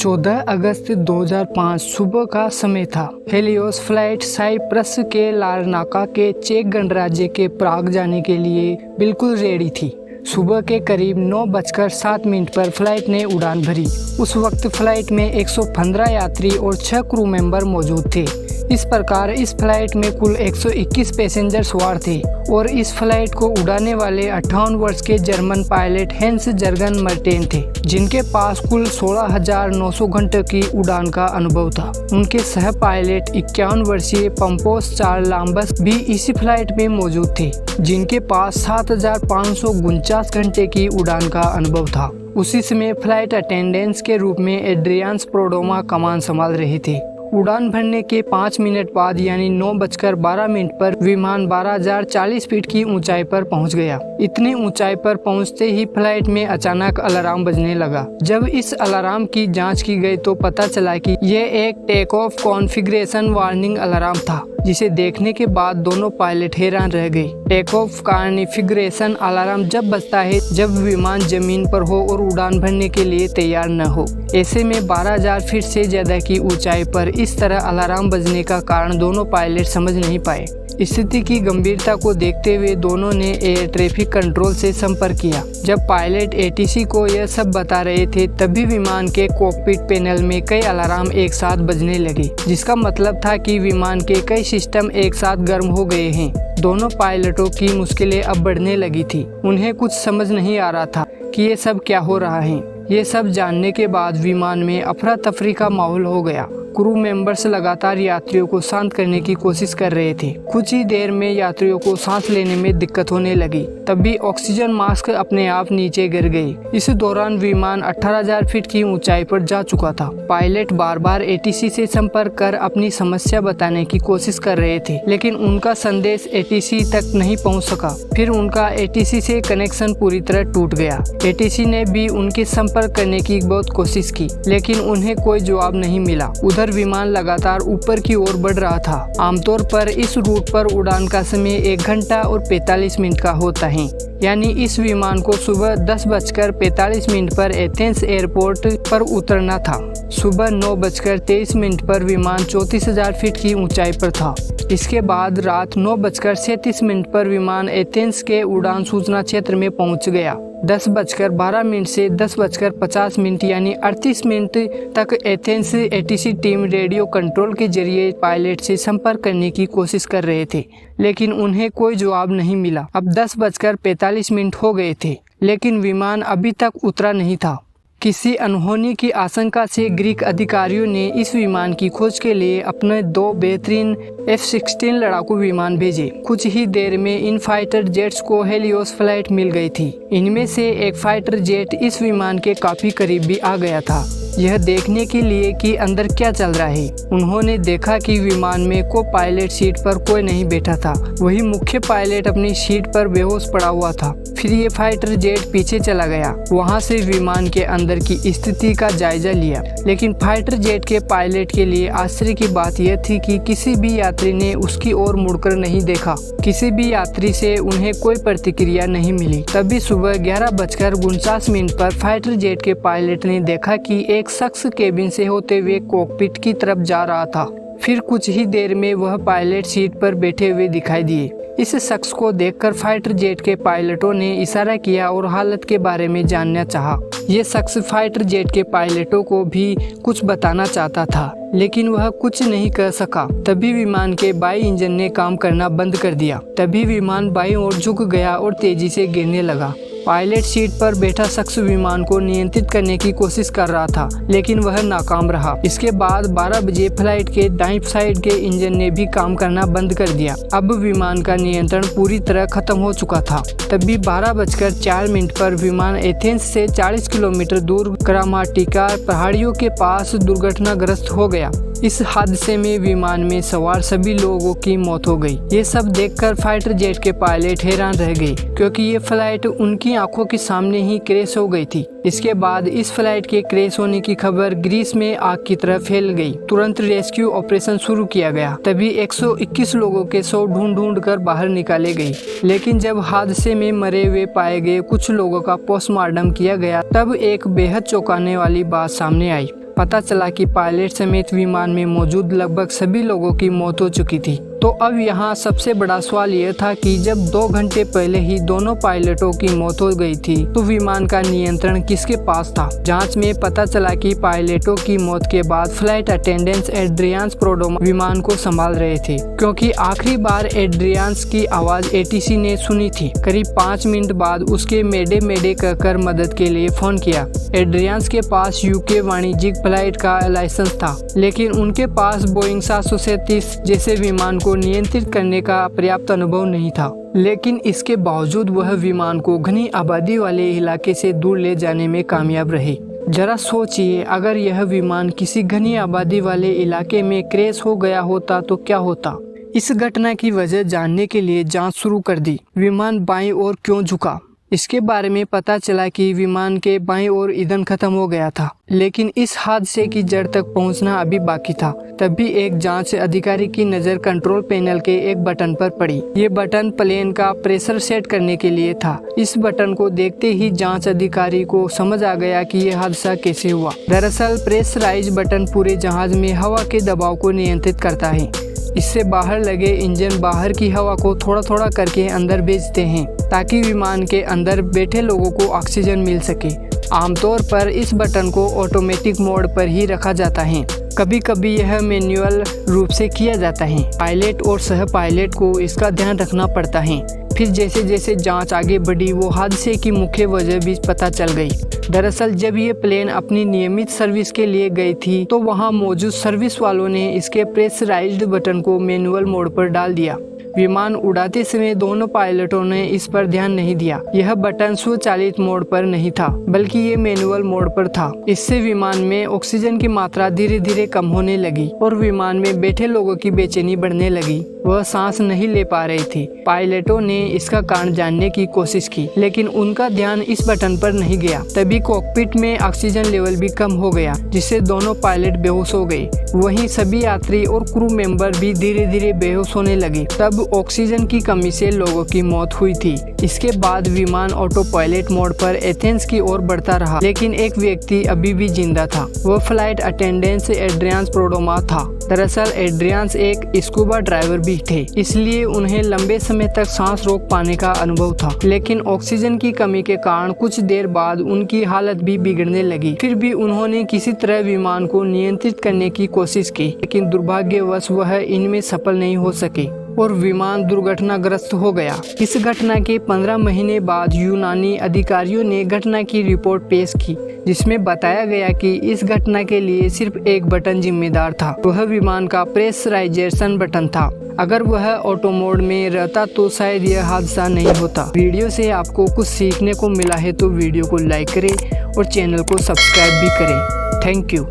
14 अगस्त 2005 सुबह का समय था। हेलियोस फ्लाइट साइप्रस के लारनाका के चेक गणराज्य के प्राग जाने के लिए बिल्कुल रेडी थी। सुबह के करीब 9:07 पर फ्लाइट ने उड़ान भरी। उस वक्त फ्लाइट में 115 यात्री और 6 क्रू मेंबर मौजूद थे। इस प्रकार इस फ्लाइट में कुल 121 पैसेंजर सवार थे और इस फ्लाइट को उड़ाने वाले 58 वर्ष के जर्मन पायलट हेंस जर्गन मर्टेन थे, जिनके पास कुल 16,900 घंटे की उड़ान का अनुभव था। उनके सह पायलट 51 वर्षीय पंपोस चारलाम्बस भी इसी फ्लाइट में मौजूद थे, जिनके पास 7,549 घंटे की उड़ान का अनुभव था। उसी समय फ्लाइट अटेंडेंस के रूप में एड्रियान प्रोडोमा कमान संभाल रहे थे। उड़ान भरने के 5 मिनट बाद यानी 9:12 पर विमान 12,040 फीट की ऊंचाई पर पहुंच गया। इतनी ऊंचाई पर पहुंचते ही फ्लाइट में अचानक अलार्म बजने लगा। जब इस अलार्म की जांच की गई तो पता चला कि यह एक take off configuration warning alarm था, जिसे देखने के बाद दोनों पायलट हैरान रह गए। टेक ऑफ कॉन्फ़िगरेशन अलार्म जब बजता है जब विमान जमीन पर हो और उड़ान भरने के लिए तैयार न हो। ऐसे में 12,000 फीट से ज्यादा की ऊंचाई पर इस तरह अलार्म बजने का कारण दोनों पायलट समझ नहीं पाए। स्थिति की गंभीरता को देखते हुए दोनों ने एयर ट्रैफिक कंट्रोल से संपर्क किया। जब पायलट एटीसी को यह सब बता रहे थे तभी विमान के कॉकपिट पैनल में कई अलार्म एक साथ बजने लगे, जिसका मतलब था कि विमान के कई सिस्टम एक साथ गर्म हो गए हैं। दोनों पायलटों की मुश्किलें अब बढ़ने लगी थी। उन्हें कुछ समझ नहीं आ रहा था कि ये सब क्या हो रहा है। ये सब जानने के बाद विमान में अफरा तफरी का माहौल हो गया। क्रू मेंबर्स लगातार यात्रियों को शांत करने की कोशिश कर रहे थे। कुछ ही देर में यात्रियों को सांस लेने में दिक्कत होने लगी। तभी ऑक्सीजन मास्क अपने आप नीचे गिर गए। इस दौरान विमान 18,000 फीट की ऊंचाई पर जा चुका था। पायलट बार बार एटीसी से संपर्क कर अपनी समस्या बताने की कोशिश कर रहे थे, लेकिन उनका संदेश एटीसी तक नहीं पहुंच सका। फिर उनका एटीसी से कनेक्शन पूरी तरह टूट गया। एटीसी ने भी उनके संपर्क करने की बहुत कोशिश की, लेकिन उन्हें कोई जवाब नहीं मिला। उधर विमान लगातार ऊपर की ओर बढ़ रहा था। आमतौर पर इस रूट पर उड़ान का समय 1 घंटा और 45 मिनट का होता है, यानी इस विमान को सुबह 10:45 पर एथेंस एयरपोर्ट पर उतरना था। सुबह 9:23 पर विमान 34,000 फीट की ऊंचाई पर था। इसके बाद रात 9:37 पर विमान एथेंस के उड़ान सूचना क्षेत्र में पहुंच गया। 10:12 से 10:50 यानी 38 मिनट तक Athens ATC team radio control के जरिए पायलट से संपर्क करने की कोशिश कर रहे थे, लेकिन उन्हें कोई जवाब नहीं मिला। अब 10:45 हो गए थे, लेकिन विमान अभी तक उतरा नहीं था। किसी अनहोनी की आशंका से ग्रीक अधिकारियों ने इस विमान की खोज के लिए अपने 2 बेहतरीन F-16 लड़ाकू विमान भेजे। कुछ ही देर में इन फाइटर जेट्स को हेलियोस फ्लाइट मिल गई थी। इनमें से एक फाइटर जेट इस विमान के काफी करीब भी आ गया था, यह देखने के लिए कि अंदर क्या चल रहा है। उन्होंने देखा कि विमान में को पायलट सीट पर कोई नहीं बैठा था। वही मुख्य पायलट अपनी सीट पर बेहोश पड़ा हुआ था। फिर ये फाइटर जेट पीछे चला गया। वहां से विमान के अंदर की स्थिति का जायजा लिया, लेकिन फाइटर जेट के पायलट के लिए आश्चर्य की बात यह थी कि किसी भी यात्री ने उसकी ओर मुड़कर नहीं देखा। किसी भी यात्री से उन्हें कोई प्रतिक्रिया नहीं मिली। तभी सुबह 11:49 पर फाइटर जेट के पायलट ने देखा कि एक शख्स केबिन से होते हुए कॉकपिट की तरफ जा रहा था। फिर कुछ ही देर में वह पायलट सीट पर बैठे हुए दिखाई दिए। इस शख्स को देखकर फाइटर जेट के पायलटों ने इशारा किया और हालत के बारे में जानना चाहा। ये शख्स फाइटर जेट के पायलटों को भी कुछ बताना चाहता था, लेकिन वह कुछ नहीं कर सका। तभी विमान के बाई इंजन ने काम करना बंद कर दिया। तभी विमान बाईं ओर झुक गया और तेजी से गिरने लगा। पायलट सीट पर बैठा शख्स विमान को नियंत्रित करने की कोशिश कर रहा था, लेकिन वह नाकाम रहा। इसके बाद 12 बजे फ्लाइट के दाईं साइड के इंजन ने भी काम करना बंद कर दिया। अब विमान का नियंत्रण पूरी तरह खत्म हो चुका था। तभी 12:04 पर विमान एथेंस से 40 किलोमीटर दूर ग्रामाटिका पहाड़ियों के पास दुर्घटनाग्रस्त हो गया। इस हादसे में विमान में सवार सभी लोगों की मौत हो गई। ये सब देखकर फाइटर जेट के पायलट हैरान रह गए, क्योंकि ये फ्लाइट उनकी आंखों के सामने ही क्रैश हो गई थी। इसके बाद इस फ्लाइट के क्रैश होने की खबर ग्रीस में आग की तरह फैल गई। तुरंत रेस्क्यू ऑपरेशन शुरू किया गया। तभी 121 लोगों के शव ढूंढ कर बाहर निकाले गए, लेकिन जब हादसे में मरे हुए पाए गए कुछ लोगों का पोस्टमार्टम किया गया तब एक बेहद चौंकाने वाली बात सामने आई। पता चला कि पायलट समेत विमान में मौजूद लगभग सभी लोगों की मौत हो चुकी थी। तो अब यहाँ सबसे बड़ा सवाल यह था कि जब 2 घंटे पहले ही दोनों पायलटों की मौत हो गई थी तो विमान का नियंत्रण किसके पास था। जांच में पता चला कि पायलटों की मौत के बाद फ्लाइट अटेंडेंट एड्रियान्स प्रोडोमा विमान को संभाल रहे थे, क्योंकि आखिरी बार एड्रियान्स की आवाज एटीसी ने सुनी थी। करीब 5 मिनट बाद उसके मेडे मेडे कहकर मदद के लिए फोन किया। एड्रियान्स के पास यूके वाणिज्यिक फ्लाइट का लाइसेंस था, लेकिन उनके पास बोइंग 737 जैसे विमान को नियंत्रित करने का पर्याप्त अनुभव नहीं था। लेकिन इसके बावजूद वह विमान को घनी आबादी वाले इलाके से दूर ले जाने में कामयाब रहे। जरा सोचिए, अगर यह विमान किसी घनी आबादी वाले इलाके में क्रैश हो गया होता तो क्या होता। इस घटना की वजह जानने के लिए जांच शुरू कर दी। विमान बाईं ओर क्यों झुका? इसके बारे में पता चला कि विमान के बाईं ओर ईंधन खत्म हो गया था, लेकिन इस हादसे की जड़ तक पहुंचना अभी बाकी था। तभी एक जांच अधिकारी की नज़र कंट्रोल पैनल के एक बटन पर पड़ी। ये बटन प्लेन का प्रेशर सेट करने के लिए था। इस बटन को देखते ही जांच अधिकारी को समझ आ गया कि यह हादसा कैसे हुआ। दरअसल प्रेशराइज बटन पूरे जहाज में हवा के दबाव को नियंत्रित करता है। इससे बाहर लगे इंजन बाहर की हवा को थोड़ा थोड़ा करके अंदर भेजते हैं, ताकि विमान के अंदर बैठे लोगों को ऑक्सीजन मिल सके। आमतौर पर इस बटन को ऑटोमेटिक मोड पर ही रखा जाता है, कभी कभी यह मैन्युअल रूप से किया जाता है। पायलट और सह पायलट को इसका ध्यान रखना पड़ता है। फिर जैसे जैसे जांच आगे बढ़ी, वो हादसे की मुख्य वजह भी पता चल गई। दरअसल जब ये प्लेन अपनी नियमित सर्विस के लिए गई थी तो वहाँ मौजूद सर्विस वालों ने इसके प्रेशराइज्ड बटन को मैनुअल मोड पर डाल दिया। विमान उड़ाते समय दोनों पायलटों ने इस पर ध्यान नहीं दिया। यह बटन स्वचालित मोड पर नहीं था, बल्कि ये मैनुअल मोड पर था। इससे विमान में ऑक्सीजन की मात्रा धीरे धीरे कम होने लगी और विमान में बैठे लोगों की बेचैनी बढ़ने लगी। वह सांस नहीं ले पा रहे थे। पायलटों ने इसका कारण जानने की कोशिश की, लेकिन उनका ध्यान इस बटन पर नहीं गया। तभी कॉकपिट में ऑक्सीजन लेवल भी कम हो गया, जिससे दोनों पायलट बेहोश हो गए। वहीं सभी यात्री और क्रू मेंबर भी धीरे धीरे बेहोश होने लगे। तब ऑक्सीजन की कमी से लोगों की मौत हुई थी। इसके बाद विमान ऑटो पायलट मोड पर एथेंस की ओर बढ़ता रहा, लेकिन एक व्यक्ति अभी भी जिंदा था। वह फ्लाइट अटेंडेंट एड्रियान्स प्रोडोमा था। दरअसल एड्रियान्स एक स्कूबा ड्राइवर भी थे, इसलिए उन्हें लंबे समय तक सांस रोक पाने का अनुभव था। लेकिन ऑक्सीजन की कमी के कारण कुछ देर बाद उनकी हालत भी बिगड़ने लगी। फिर भी उन्होंने किसी तरह विमान को नियंत्रित करने की कोशिश की, लेकिन दुर्भाग्यवश वह इनमें सफल नहीं हो सके और विमान दुर्घटनाग्रस्त हो गया। इस घटना के 15 महीने बाद यूनानी अधिकारियों ने घटना की रिपोर्ट पेश की, जिसमें बताया गया कि इस घटना के लिए सिर्फ एक बटन जिम्मेदार था। वह विमान का प्रेशराइजेशन बटन था। अगर वह ऑटो मोड में रहता तो शायद यह हादसा नहीं होता। वीडियो से आपको कुछ सीखने को मिला है तो वीडियो को लाइक करें और चैनल को सब्सक्राइब भी करें। Thank you.